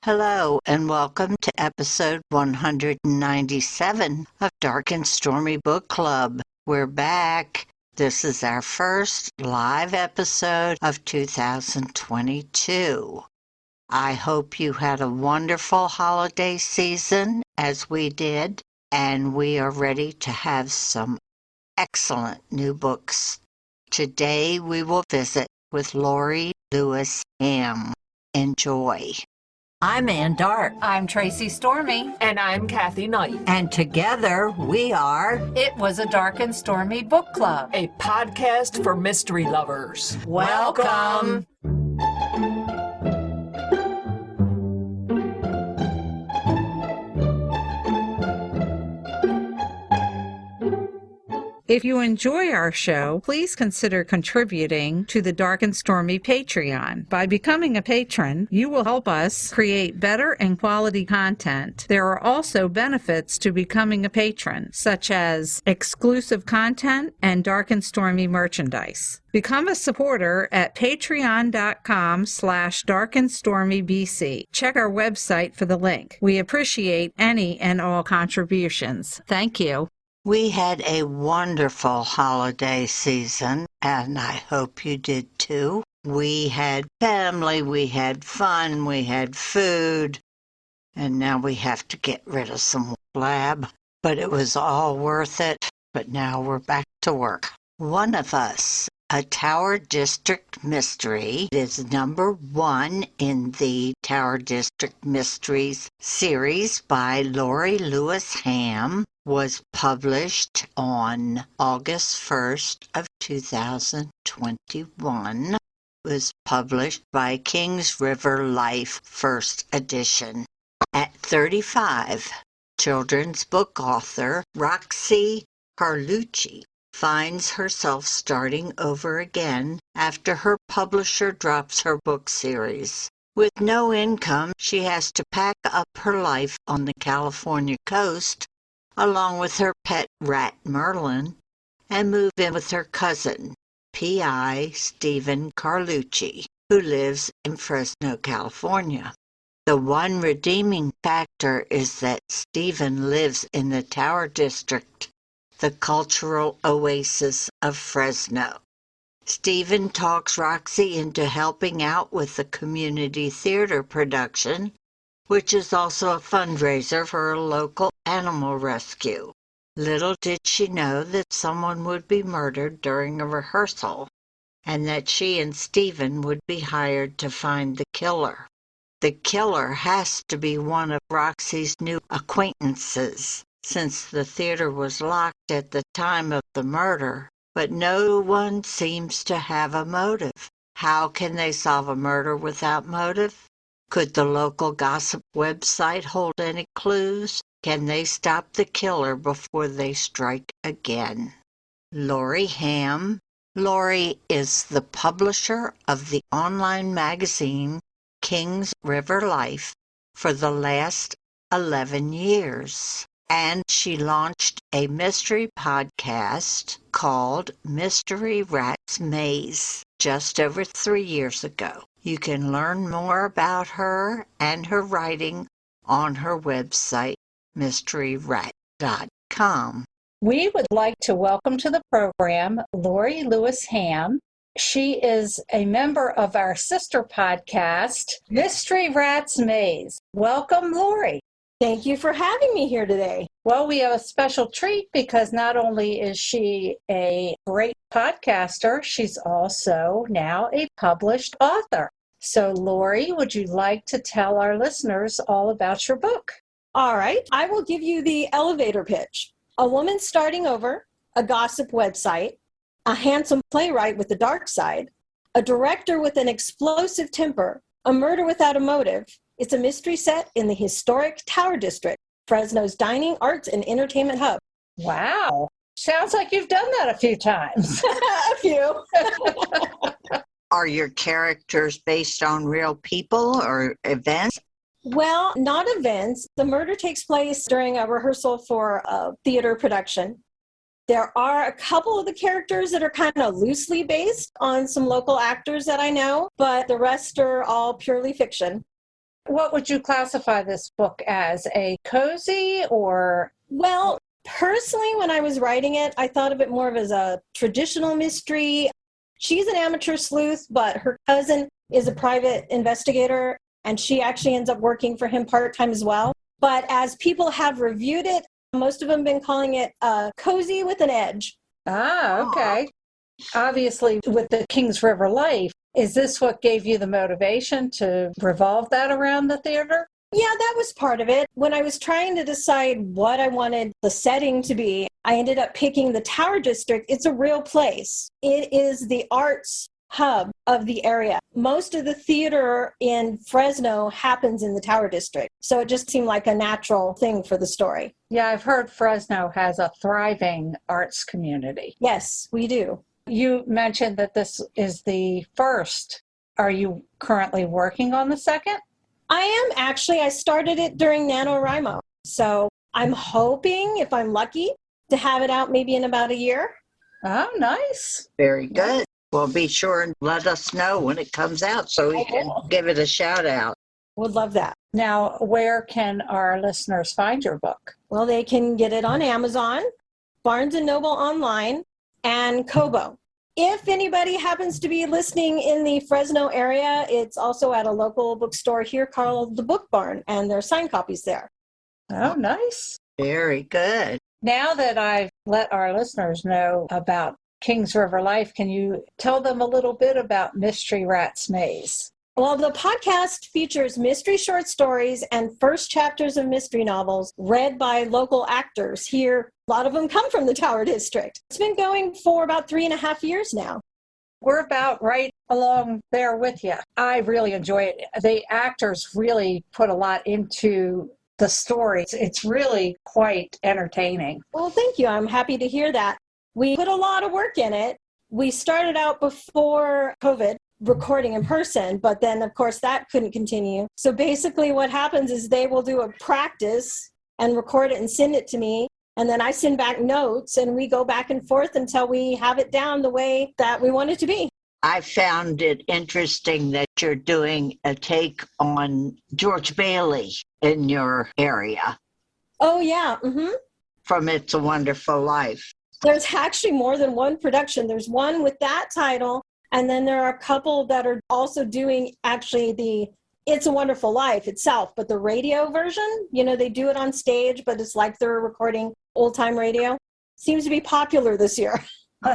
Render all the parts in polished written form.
Hello, and welcome to episode 197 of Dark and Stormy Book Club. We're back. This is our first live episode of 2022. I hope you had a wonderful holiday season, as we did, and we are ready to have some excellent new books. Today we will visit with Lorie Lewis Ham. Enjoy. I'm Ann Dart. I'm Tracy Stormy. And I'm Kathy Knight. And together we are It Was a Dark and Stormy Book Club, a podcast for mystery lovers. Welcome. If you enjoy our show, please consider contributing to the Dark and Stormy Patreon. By becoming a patron, you will help us create better and quality content. There are also benefits to becoming a patron, such as exclusive content and Dark and Stormy merchandise. Become a supporter at patreon.com/darkandstormybc. Check our website for the link. We appreciate any and all contributions. Thank you. We had a wonderful holiday season, and I hope you did too. We had family, we had fun, we had food, and now we have to get rid of some lab. But it was all worth it, but now we're back to work. One of Us, a Tower District mystery, is number 1 in the Tower District Mysteries series by Lorie Lewis Ham. Was published on August 1st of 2021. Was published by Kings River Life First Edition. At 35, children's book author Roxi Carlucci finds herself starting over again after her publisher drops her book series. With no income, she has to pack up her life on the California coast along with her pet rat Merlin, and move in with her cousin, P.I. Stephen Carlucci, who lives in Fresno, California. The one redeeming factor is that Stephen lives in the Tower District, the cultural oasis of Fresno. Stephen talks Roxi into helping out with the community theater production, which is also a fundraiser for a local animal rescue. Little did she know that someone would be murdered during a rehearsal, and that she and Stephen would be hired to find the killer. The killer has to be one of Roxi's new acquaintances, since the theater was locked at the time of the murder, but no one seems to have a motive. How can they solve a murder without motive? Could the local gossip website hold any clues? Can they stop the killer before they strike again? Lorie Ham. Lorie is the publisher of the online magazine Kings River Life for the last 11 years. And she launched a mystery podcast called Mystery Rat's Maze just over 3 years ago. You can learn more about her and her writing on her website, mysteryrat.com. We would like to welcome to the program Lorie Lewis Ham. She is a member of our sister podcast, Mystery Rat's Maze. Welcome, Lorie. Thank you for having me here today. Well, we have a special treat because not only is she a great podcaster, she's also now a published author. So, Lorie, would you like to tell our listeners all about your book? All right, I will give you the elevator pitch. A woman starting over, a gossip website, a handsome playwright with the dark side, a director with an explosive temper, a murder without a motive. It's a mystery set in the historic Tower District, Fresno's dining, arts, and entertainment hub. Wow. Sounds like you've done that a few times. A few. Are your characters based on real people or events? Well, not events. The murder takes place during a rehearsal for a theater production. There are a couple of the characters that are kind of loosely based on some local actors that I know, but the rest are all purely fiction. What would you classify this book as? A cozy or? Well, personally, when I was writing it, I thought of it more of as a traditional mystery. She's an amateur sleuth, but her cousin is a private investigator, and she actually ends up working for him part-time as well. But as people have reviewed it, most of them have been calling it cozy with an edge. Ah, okay. Obviously, with the Kings River life, is this what gave you the motivation to revolve that around the theater? Yeah, that was part of it. When I was trying to decide what I wanted the setting to be, I ended up picking the Tower District. It's a real place. It is the arts hub of the area. Most of the theater in Fresno happens in the Tower District. So it just seemed like a natural thing for the story. Yeah, I've heard Fresno has a thriving arts community. Yes, we do. You mentioned that this is the first. Are you currently working on the second? I am actually. I started it during NaNoWriMo. So I'm hoping, if I'm lucky, to have it out maybe in about a year. Oh, nice. Very good. Well, be sure and let us know when it comes out so we can give it a shout out. Would love that. Now, where can our listeners find your book? Well, they can get it on Amazon, Barnes & Noble online, and Kobo. If anybody happens to be listening in the Fresno area, it's also at a local bookstore here called The Book Barn, and there are signed copies there. Oh, nice. Very good. Now that I've let our listeners know about Kings River Life, can you tell them a little bit about Mystery Rat's Maze? Well, the podcast features mystery short stories and first chapters of mystery novels read by local actors here. A lot of them come from the Tower District. It's been going for about 3.5 years now. We're about right along there with you. I really enjoy it. The actors really put a lot into the story. It's really quite entertaining. Well, thank you. I'm happy to hear that. We put a lot of work in it. We started out before COVID, recording in person, but then of course that couldn't continue. So basically what happens is they will do a practice and record it and send it to me. And then I send back notes and we go back and forth until we have it down the way that we want it to be. I found it interesting that you're doing a take on George Bailey in your area. Oh, yeah. From It's a Wonderful Life. There's actually more than one production. There's one with that title. And then there are a couple that are also doing actually the It's a Wonderful Life itself, but the radio version, they do it on stage, but it's like they're recording old-time radio. Seems to be popular this year.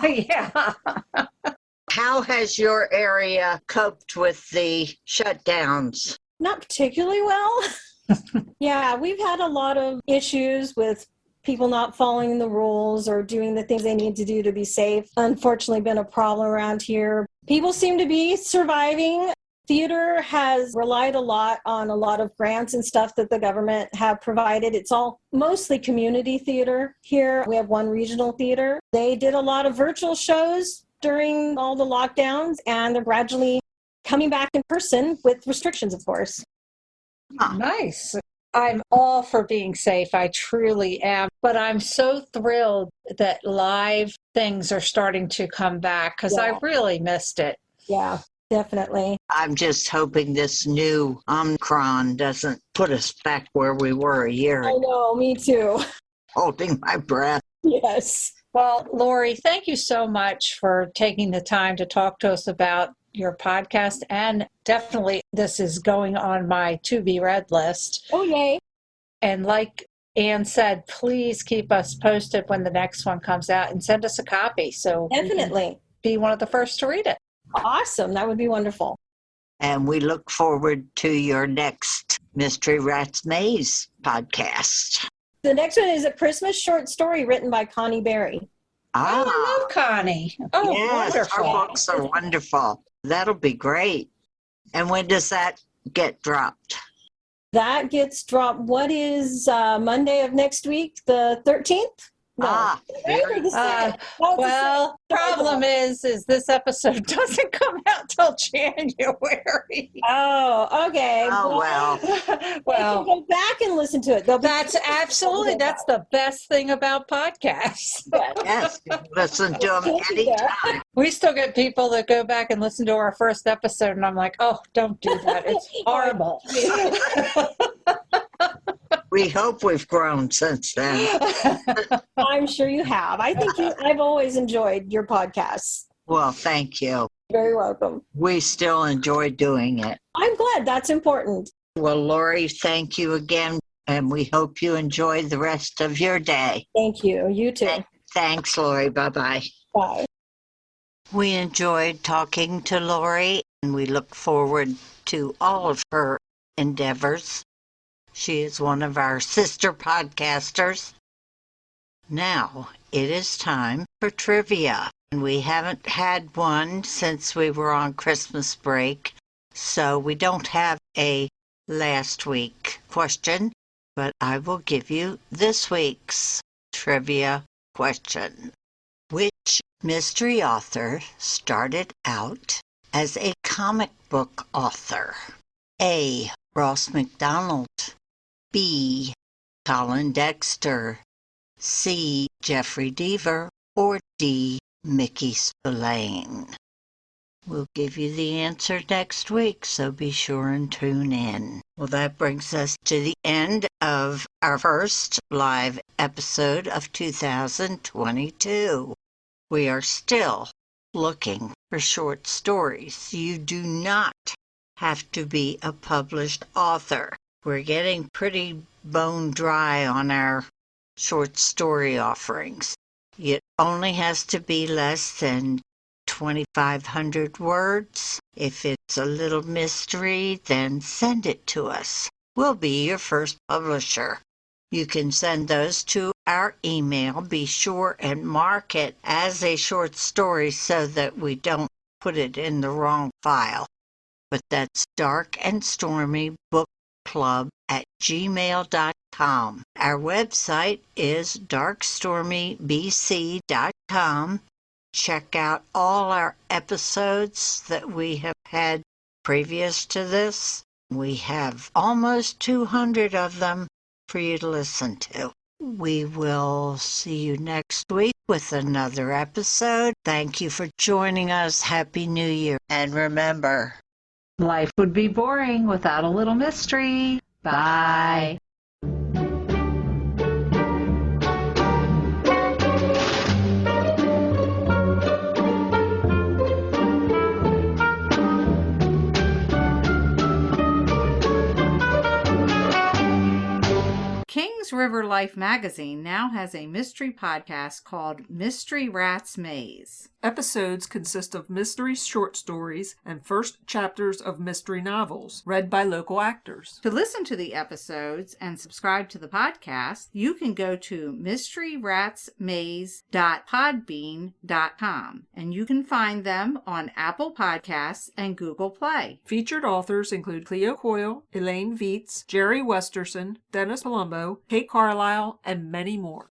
Yeah. How has your area coped with the shutdowns? Not particularly well. Yeah, we've had a lot of issues with people not following the rules or doing the things they need to do to be safe. Unfortunately, been a problem around here. People seem to be surviving. Theater has relied a lot on a lot of grants and stuff that the government have provided. It's all mostly community theater here. We have one regional theater. They did a lot of virtual shows during all the lockdowns, and they're gradually coming back in person with restrictions, of course. Nice. I'm all for being safe. I truly am. But I'm so thrilled that live things are starting to come back because I really missed it. Yeah, definitely. I'm just hoping this new Omicron doesn't put us back where we were a year I ago. know, me too. Holding my breath. Yes. Well, Lorie, thank you so much for taking the time to talk to us about your podcast. And definitely this is going on my to be read list. Oh, yay. And like Anne said, please keep us posted when the next one comes out and send us a copy so Definitely. we can be one of the first to read it. Awesome. That would be wonderful. And we look forward to your next Mystery Rat's Maze podcast. The next one is a Christmas short story written by Connie Berry. Oh, I love Connie. Oh, yes, wonderful. our books are wonderful. That'll be great. And when does that get dropped? That gets dropped, what is Monday of next week, the 13th? Ah, They're the same. All the Well, same. problem is this episode doesn't come out till January. Oh, okay. oh well. They Well, can go back and listen to it. They'll be that's the best thing about podcasts. Yes, listen to them anytime. We still get people that go back and listen to our first episode, and I'm like, oh, don't do that. It's horrible. We hope we've grown since then. I'm sure you have. I've always enjoyed your podcasts. Well, thank you. Very welcome. We still enjoy doing it. I'm glad. That's important. Well, Lorie, thank you again, and we hope you enjoy the rest of your day. Thank you. You too. Thanks, Lorie. Bye-bye. Bye. We enjoyed talking to Lorie, and we look forward to all of her endeavors. She is one of our sister podcasters. Now, it is time for trivia. And we haven't had one since we were on Christmas break, so we don't have a last week question, but I will give you this week's trivia question. Which mystery author started out as a comic book author? A. Ross MacDonald, B. Colin Dexter, C. Jeffrey Deaver, or D. Mickey Spillane? We'll give you the answer next week, so be sure and tune in. Well, that brings us to the end of our first live episode of 2022. We are still looking for short stories. You do not have to be a published author. We're getting pretty bone dry on our short story offerings. It only has to be less than 2,500 words. If it's a little mystery, then send it to us. We'll be your first publisher. You can send those to our email. Be sure and mark it as a short story so that we don't put it in the wrong file. But that's darkandstormybookclub@gmail.com. Our website is darkstormybc.com. Check out all our episodes that we have had previous to this. We have almost 200 of them for you to listen to. We will see you next week with another episode. Thank you for joining us. Happy New Year. And remember, Life would be boring without a little mystery. Bye. Kings River Life magazine now has a mystery podcast called Mystery Rats Maze. Episodes consist of mystery short stories and first chapters of mystery novels, read by local actors. To listen to the episodes and subscribe to the podcast, you can go to mysteryratsmaze.podbean.com, and you can find them on Apple Podcasts and Google Play. Featured authors include Cleo Coyle, Elaine Viets, Jerry Westerson, Dennis Palumbo, Kate Carlisle, and many more.